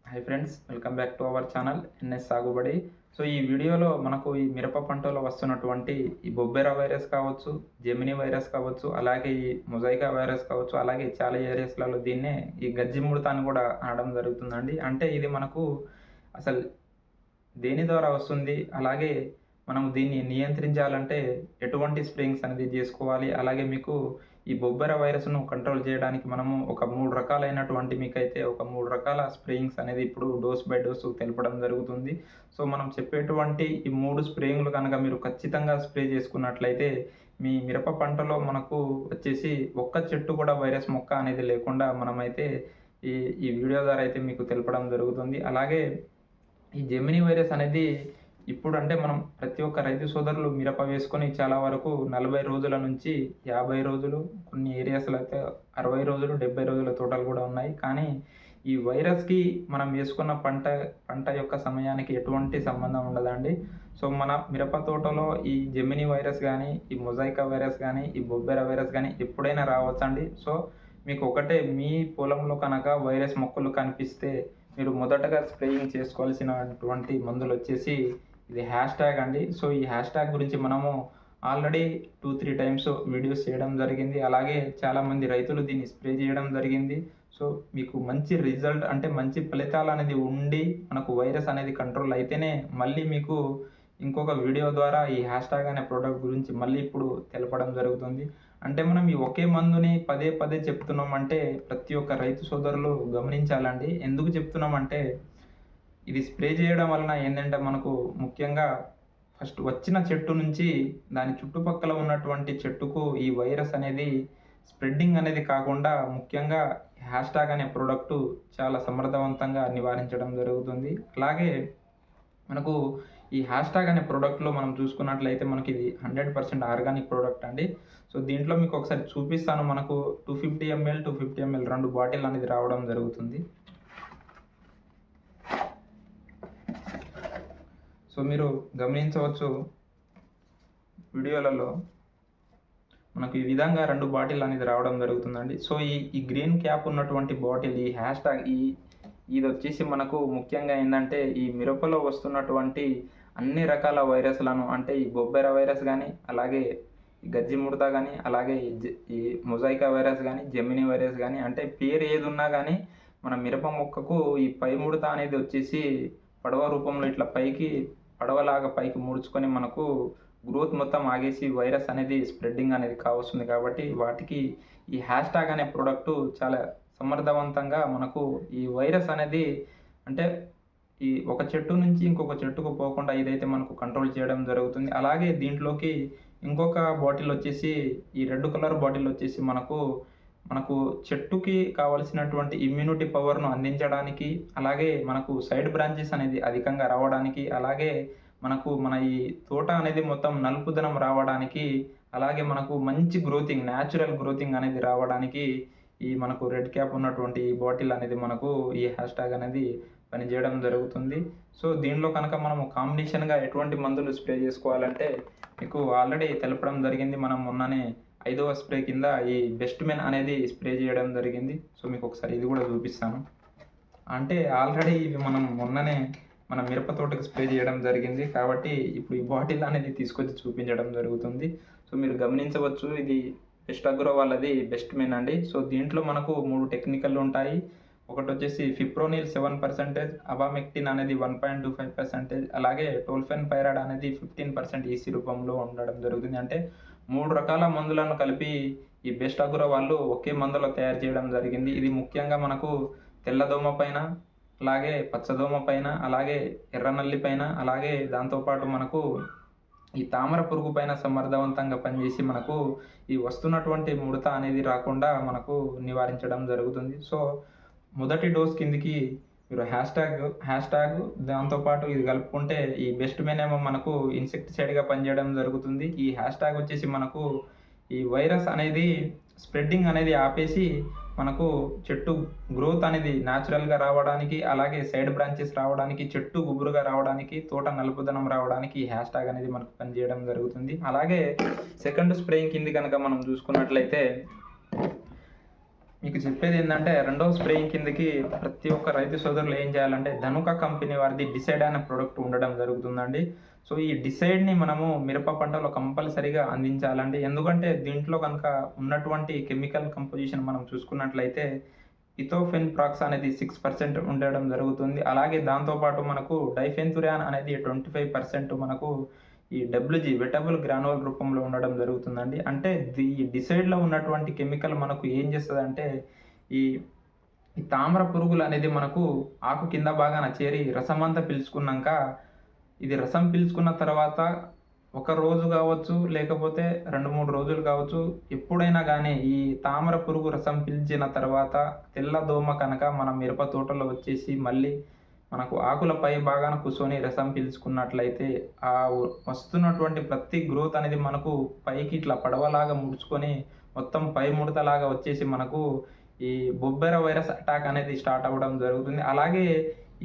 Hi friends, welcome back to our channel NS Sagubadi. సో ఈ వీడియోలో మనకు ఈ మిరప పంటలో వస్తున్నటువంటి ఈ బొబ్బెర వైరస్ కావచ్చు, జెమిని వైరస్ కావచ్చు, అలాగే ఈ మొజాయికా వైరస్ కావచ్చు, అలాగే చాలా ఏరియాస్లలో దీన్నే ఈ గజ్జి ముడత అని కూడా అనడం జరుగుతుందండి. అంటే ఇది మనకు అసలు దేని ద్వారా వస్తుంది? అలాగే మనం దీన్ని నియంత్రించాలంటే ఎటువంటి స్ప్రేయింగ్స్ అనేది జేసుకోవాలి? అలాగే మీకు ఈ బొబ్బెర వైరస్‌ను కంట్రోల్ జేయడానికి మనము ఒక 3 రకాలైనటువంటి మీకైతే ఒక 3 రకాల స్ప్రేయింగ్స్ అనేది ఇప్పుడు డోస్ బై డోస్ తెలపడం జరుగుతుంది. సో, మనం చెప్పేటువంటి ఈ 3 స్ప్రేయింగ్‌లు గనక మీరు ఖచ్చితంగా స్ప్రే చేసుకున్నట్లయితే మీ మిరప పంటలో మనకు వచ్చేసి ఒక్క చెట్టు కూడా వైరస్ మొక్క అనేది లేకుండా మనమైతే ఈ ఈ వీడియో ద్వారా అయితే మీకు తెలపడం జరుగుతుంది. అలాగే ఈ జెమినీ వైరస్ అనేది ఇప్పుడంటే మనం ప్రతి ఒక్క రైతు సోదరులు మిరప వేసుకొని చాలా వరకు 40 రోజుల నుంచి 50 రోజులు, కొన్ని ఏరియాస్‌లో అయితే 60 రోజులు, 70 రోజుల తోటలు గూడా ఉన్నాయి. కానీ ఈ వైరస్‌కి మనం వేసుకున్న పంట యొక్క సమయానికి ఎటువంటి సంబంధం ఉండదండి. సో, మన మిరప తోటలో ఈ జెమినీ వైరస్ గానీ, ఈ మొజాయికా వైరస్ గానీ, ఈ బొబ్బెర వైరస్ గానీ ఎప్పుడైనా రావచ్చండి. సో, మీకు ఒకటే మీ పొలంలో కనుక వైరస్ మొక్కలు కనిపిస్తే మీరు మొదటగా స్ప్రేయింగ్ చేసుకోవాల్సినటువంటి మందులొచ్చేసి ఇది హ్యాష్ ట్యాగ్ అండి. సో, ఈ హ్యాష్ ట్యాగ్ గురించి మనము ఆల్రెడీ 2, 3 టైమ్స్ వీడియోస్ చేయడం జరిగింది. అలాగే చాలామంది రైతులు దీన్ని స్ప్రే చేయడం జరిగింది. సో, మీకు మంచి రిజల్ట్ అంటే మంచి ఫలితాలనేది ఉండి మనకు వైరస్ అనేది కంట్రోల్ అయితేనే మళ్ళీ మీకు ఇంకొక వీడియో ద్వారా ఈ హ్యాష్ ట్యాగ్ అనే ప్రొడక్ట్ గురించి మళ్ళీ ఇప్పుడు తెలపడం జరుగుతుంది. అంటే మనం ఈ ఒకే మందుని పదే పదే చెప్తున్నామంటే ప్రతి ఒక్క రైతు సోదరులు గమనించాలండి. ఎందుకు చెప్తున్నామంటే ఇది స్ప్రే చేయడం వలన ఏందంటే మనకు ముఖ్యంగా ఫస్ట్ వచ్చిన చెట్టు నుంచి దాని చుట్టుపక్కల ఉన్నటువంటి చెట్టుకు ఈ వైరస్ అనేది స్ప్రెడ్డింగ్ అనేది కాకుండా ముఖ్యంగా హ్యాష్ ట్యాగ్ అనే ప్రొడక్టు చాలా సమర్థవంతంగా నివారించడం జరుగుతుంది. అలాగే మనకు ఈ హ్యాష్ ట్యాగ్ అనే ప్రొడక్ట్‌లో మనం చూసుకున్నట్లయితే మనకిది 100% ఆర్గానిక్ ప్రొడక్ట్ అండి. సో, దీంట్లో మీకు ఒకసారి చూపిస్తాను. మనకు 250 ఎంఎల్, 250 ఎంఎల్ 2 బాటిల్ అనేది రావడం జరుగుతుంది. సో, మీరు గమనించవచ్చు వీడియోలలో మనకు ఈ విధంగా 2 బాటిల్ అనేది రావడం జరుగుతుందండి. సో, ఈ గ్రీన్ క్యాప్ ఉన్నటువంటి బాటిల్ ఈ హ్యాష్ ట్యాగ్ ఇదొచ్చేసి మనకు ముఖ్యంగా ఏందంటే ఈ మిరపలో వస్తున్నటువంటి అన్ని రకాల వైరస్‌లను అంటే ఈ బొబ్బెర వైరస్ గానీ, అలాగే ఈ గజ్జి ముడత గానీ, అలాగే ఈ మొజాయికా వైరస్ గానీ, జెమినీ వైరస్ గానీ అంటే పేరు ఏదున్నా గానీ మన మిరప మొక్కకు ఈ పై ముడత అనేది వచ్చేసి పడవ రూపంలో ఇట్లా పడవలాగా పైకి ముడుచుకొని మనకు గ్రోత్ మొత్తం ఆగేసి వైరస్ అనేది స్ప్రెడ్డింగ్ అనేది కావస్తుంది. కాబట్టి వాటికి ఈ హ్యాష్ ట్యాగ్ అనే ప్రొడక్టు చాలా సమర్థవంతంగా మనకు ఈ వైరస్ అనేది అంటే ఈ ఒక చెట్టు నుంచి ఇంకొక చెట్టుకు పోకుండా ఇదైతే మనకు కంట్రోల్ చేయడం జరుగుతుంది. అలాగే దీంట్లోకి ఇంకొక బాటిల్ వచ్చేసి ఈ రెడ్ కలర్ బాటిల్ వచ్చేసి మనకు చెట్టుకి కావాల్సినటువంటి ఇమ్యూనిటీ పవర్‌ను అందించడానికి, అలాగే మనకు సైడ్ బ్రాంచెస్ అనేది అధికంగా రావడానికి, అలాగే మన ఈ తోట అనేది మొత్తం నలుపుదనం రావడానికి, అలాగే మనకు మంచి గ్రోతింగ్, న్యాచురల్ గ్రోతింగ్ అనేది రావడానికి ఈ మనకు రెడ్ క్యాప్ ఉన్నటువంటి ఈ బాటిల్ అనేది మనకు ఈ హ్యాష్ ట్యాగ్ అనేది పనిచేయడం జరుగుతుంది. సో, దీనిలో కనుక మనము కాంబినేషన్‌గా ఎటువంటి మందులు స్ప్రే చేసుకోవాలంటే మీకు ఆల్రెడీ తెలపడం జరిగింది. మనం మొన్ననే 5వ స్ప్రే కింద ఈ బెస్ట్ మెన్ అనేది స్ప్రే చేయడం జరిగింది. సో, మీకు ఒకసారి ఇది కూడా చూపిస్తాను. అంటే ఆల్రెడీ ఇవి మనం మొన్ననే మన మిరప తోటకి స్ప్రే చేయడం జరిగింది. కాబట్టి ఇప్పుడు ఈ బాటిల్ అనేది తీసుకొచ్చి చూపించడం జరుగుతుంది. సో, మీరు గమనించవచ్చు ఇది బెస్ట్ అగ్రో వాళ్ళది బెస్ట్ మెన్ అండి. సో, దీంట్లో మనకు 3 టెక్నికల్‌లు ఉంటాయి. ఒకటొచ్చేసి ఫిప్రోనిల్ 7%, అబామెక్టిన్ అనేది 1.25%, అలాగే టోల్ఫెన్ పైరాడ్ అనేది 15% ఈసీ రూపంలో ఉండడం జరుగుతుంది. అంటే 3 రకాల మందులను కలిపి ఈ బెస్ట్ అగ్రో వాళ్ళు ఒకే మందులో తయారు చేయడం జరిగింది. ఇది ముఖ్యంగా మనకు తెల్లదోమ పైన, అలాగే పచ్చదోమ పైన, అలాగే ఎర్రనల్లి పైన, అలాగే దాంతో పాటు మనకు ఈ తామర పురుగు పైన సమర్థవంతంగా పనిచేసి మనకు ఈ వస్తున్నటువంటి ముడత అనేది రాకుండా మనకు నివారించడం జరుగుతుంది. సో, మొదటి డోస్ కిందకి మీరు హ్యాష్ ట్యాగ్ దాంతో పాటు ఇది కలుపుకుంటే ఈ బెస్ట్ మెన్ ఏమో మనకు ఇన్సెక్టిసైడ్‌గా పనిచేయడం జరుగుతుంది. ఈ హ్యాష్ ట్యాగ్ వచ్చేసి మనకు ఈ వైరస్ అనేది స్ప్రెడ్డింగ్ అనేది ఆపేసి మనకు చెట్టు గ్రోత్ అనేది న్యాచురల్‌గా రావడానికి, అలాగే సైడ్ బ్రాంచెస్ రావడానికి, చెట్టు గుబురుగా రావడానికి, తోట నలుపుదనం రావడానికి ఈ హ్యాష్ ట్యాగ్ అనేది మనకు పనిచేయడం జరుగుతుంది. అలాగే సెకండ్ స్ప్రేయింగ్ కింద గనక మనం చూసుకున్నట్లయితే మీకు చెప్పేదేందంటే, రెండో స్ప్రేయింగ్ కిందకి ప్రతి ఒక్క రైతు సోదరులు ఏం చేయాలంటే, ధనుక కంపెనీ వారిది డిసైడ్ అనే ప్రొడక్ట్ ఉండడం జరుగుతుందండి. సో, ఈ డిసైడ్‌ని మనము మిరప పంటలో కంపల్సరీగా అందించాలండి. ఎందుకంటే, దీంట్లో గనక ఉన్నటువంటి కెమికల్ కంపోజిషన్ మనం చూసుకున్నట్లయితే, ఇథోఫెన్ ప్రాక్స్ అనేది 6% ఉండడం జరుగుతుంది. అలాగే దాంతో పాటు మనకు డైఫెన్తురాన్ అనేది 25% మనకు ఈ డబ్ల్యూజీ వెటబుల్ గ్రానువల్ రూపంలో ఉండడం జరుగుతుందండి. అంటే డిసైడ్‌లో ఉన్నటువంటి కెమికల్ మనకు ఏం చేస్తదంటే, ఈ ఈ తామర పురుగులనేది మనకు ఆకు కింద భాగాన చేరి రసమంతా పీల్చుకున్నంక, ఇది రసం పీల్చుకున్న తర్వాత ఒక రోజు గావచ్చు, లేకపోతే 2, 3 రోజులు గావచ్చు, ఎప్పుడైనా గానీ ఈ తామర పురుగు రసం పీల్చిన తర్వాత తెల్ల దోమ కనక మన మిరప తోటలో వచ్చేసి మళ్ళీ మనకు ఆకుల పై భాగాన కూర్చొని రసం పీల్చుకున్నట్లయితే, ఆ వస్తున్నటువంటి ప్రతి గ్రోత్ అనేది మనకు పైకి ఇట్లా పడవలాగా ముడుచుకొని, మొత్తం పై ముడతలాగా వచ్చేసి మనకు ఈ బొబ్బెర వైరస్ అటాక్ అనేది స్టార్ట్ అవ్వడం జరుగుతుంది. అలాగే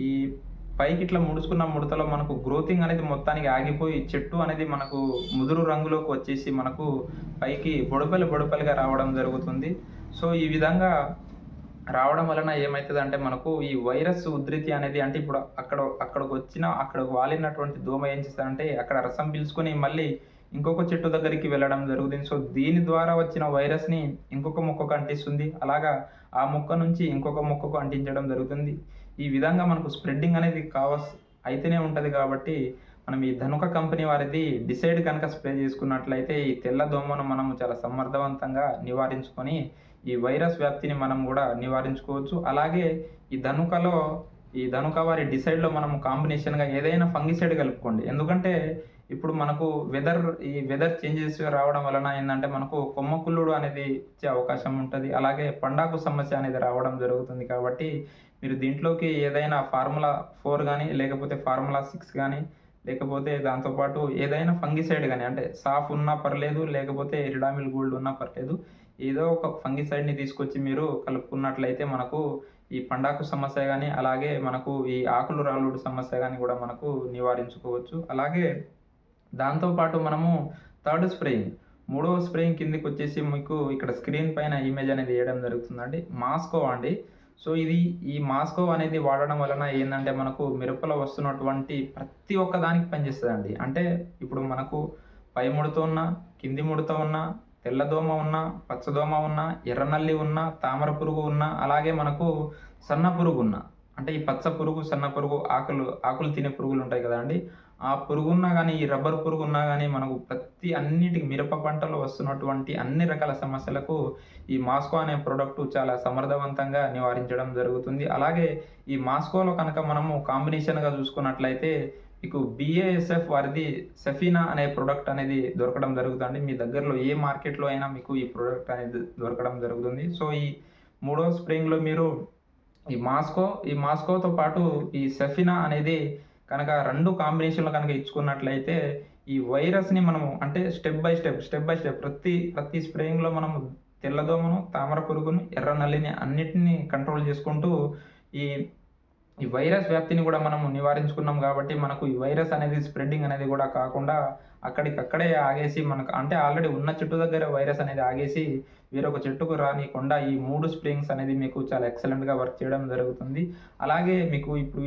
ఈ పైకి ఇట్లా ముడుచుకున్న ముడతలో మనకు గ్రోతింగ్ అనేది మొత్తానికి ఆగిపోయి, చెట్టు అనేది మనకు ముదురు రంగులోకి వచ్చేసి మనకు పైకి బొడపలిగా రావడం జరుగుతుంది. సో, ఈ విధంగా రావడం వలన ఏమైతదంటే మనకు ఈ వైరస్ ఉధృతి అనేది అంటే ఇప్పుడు అక్కడికి వాలినటువంటి దోమ ఏం చేస్తదంటే అక్కడ రసం పీల్చుకొని మళ్ళీ ఇంకొక చెట్టు దగ్గరికి వెళ్ళడం జరుగుతుంది. సో, దీని ద్వారా వచ్చిన వైరస్‌ని ఇంకొక మొక్కకు అంటిస్తుంది. అలాగా ఆ మొక్క నుంచి ఇంకొక మొక్కకు అంటించడం జరుగుతుంది. ఈ విధంగా మనకు స్ప్రెడ్డింగ్ అనేది అయితేనే ఉంటది కాబట్టి, మనం ఈ ధనుక కంపెనీ వారిది డిసైడ్ గనక స్ప్రే చేసుకున్నట్లయితే ఈ తెల్ల దోమను మనం చాలా సమర్థవంతంగా నివారించుకొని ఈ వైరస్ వ్యాప్తిని మనం గూడా నివారించుకోవచ్చు. అలాగే ఈ ధనుకలో ఈ ధనుక వారి డిసైడ్‌లో మనం కాంబినేషన్‌గా ఏదైనా ఫంగిసైడ్ కలుపుకోండి. ఎందుకంటే ఇప్పుడు మనకు వెదర్ చేంజెస్ రావడం వలన ఏందంటే మనకు కొమ్మ కుల్లుడు అనేది వచ్చే అవకాశం ఉంటది. అలాగే పండాకు సమస్య అనేది రావడం జరుగుతుంది కాబట్టి మీరు దీంట్లోకి ఏదైనా ఫార్ములా 4 గాని, లేకపోతే ఫార్ములా 6 గాని, లేకపోతే దాంతో పాటు ఏదైనా ఫంగిసైడ్ గాని అంటే సాఫ్ ఉన్నా పర్లేదు, లేకపోతే ఇరిడామిల్ గోల్డ్ ఉన్నా పర్లేదు. ఏదో ఒక ఫంగిసైడ్‌ని తీసుకొచ్చి మీరు కలుపుకున్నట్లయితే మనకు ఈ పండాకు సమస్య గాని, అలాగే మనకు ఈ ఆకులు రాలుడు సమస్య గాని గూడా మనకు నివారించుకోవచ్చు. అలాగే దాంతో పాటు మనము థర్డ్ స్ప్రేయింగ్, మూడవ స్ప్రేయింగ్ కిందకొచ్చేసి మీకు ఇక్కడ స్క్రీన్ పైన ఇమేజ్ అనేది ఎయడం జరుగుతుందండి. మాస్కో అండి. సో, ఈ మాస్కో అనేది వాడడం వలన ఏందంటే మనకు మిరపలో వస్తున్నటువంటి ప్రతి ఒక్క దానికి పనిచేస్తదండి. అంటే ఇప్పుడు మనకు పై ముడత ఉన్నా, కింది ముడత ఉన్నా, తెల్లదోమ ఉన్నా, పచ్చదోమ ఉన్నా, ఎర్రనల్లి ఉన్నా, తామర పురుగు ఉన్నా, అలాగే మనకు సన్న పురుగున్నా, అంటే ఈ పచ్చ పురుగు, సన్న పురుగు, ఆకులు తినే పురుగులుంటాయి కదండీ! ఆ పురుగున్నా గానీ, ఈ రబ్బర్ పురుగున్నా గానీ, మనకు అన్నిటికి మిరప పంటలో వస్తున్నటువంటి అన్ని రకాల సమస్యలకు ఈ మాస్కో అనే ప్రొడక్టు చాలా సమర్థవంతంగా నివారించడం జరుగుతుంది. అలాగే ఈ మాస్కోలో కనుక మనము కాంబినేషన్‌గా చూసుకున్నట్లయితే మీకు బీఏఎస్ఎఫ్ వారిది సెఫీనా అనే ప్రొడక్ట్ అనేది దొరకడం జరుగుతుంది. మీ దగ్గరలో ఏ మార్కెట్‌లో అయినా మీకు ఈ ప్రొడక్ట్ అనేది దొరకడం జరుగుతుంది. సో, ఈ మూడో స్ప్రేయింగ్‌లో మీరు ఈ మాస్కోతో పాటు ఈ సెఫీనా అనేది కనుక 2 కాంబినేషన్‌లో కనుక ఇచ్చుకున్నట్లయితే ఈ వైరస్‌ని మనము అంటే స్టెప్ బై స్టెప్ ప్రతి స్ప్రేయింగ్‌లో మనము తెల్లదోమను, తామర పురుగును, ఎర్ర నల్లిని అన్నిటిని కంట్రోల్ చేసుకుంటూ ఈ ఈ వైరస్ వ్యాప్తిని గూడా మనము నివారించుకున్నాం గాబట్టి, మనకు ఈ వైరస్ అనేది స్ప్రెడ్డింగ్ అనేది గూడా కాకుండా, అక్కడికక్కడే ఆగేసి మనకు అంటే ఆల్రెడీ ఉన్న చెట్టు దగ్గర వైరస్ అనేది ఆగేసి, వేరొక చెట్టుకు రానీకుండా ఈ 3 స్ప్రేయింగ్స్ అనేది మీకు చాలా ఎక్సలెంట్‌గా వర్క్ చేయడం జరుగుతుంది. అలాగే మీకు ఇప్పుడు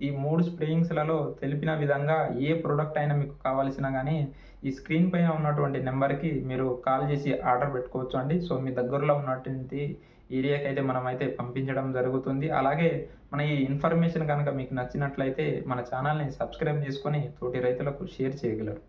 ఈ 3 స్ప్రేయింగ్స్‌లలో తెలిపిన విధంగా ఏ ప్రొడక్ట్ అయినా మీకు కావాల్సినా గానీ, ఈ స్క్రీన్ పైన ఉన్నటువంటి నంబర్‌కి మీరు కాల్ జేసి ఆర్డర్ పెట్టుకోవచ్చు అండి. సో, మీ దగ్గరలో ఉన్నటువంటి ఏరియాకైతే మనమైతే పంపించడం జరుగుతుంది. అలాగే మన ఈ ఇన్ఫర్మేషన్ గనక మీకు నచ్చినట్లయితే మన ఛానల్‌ని సబ్స్క్రైబ్ చేసుకొని తోటి రైతులకు షేర్ చేయగలరు.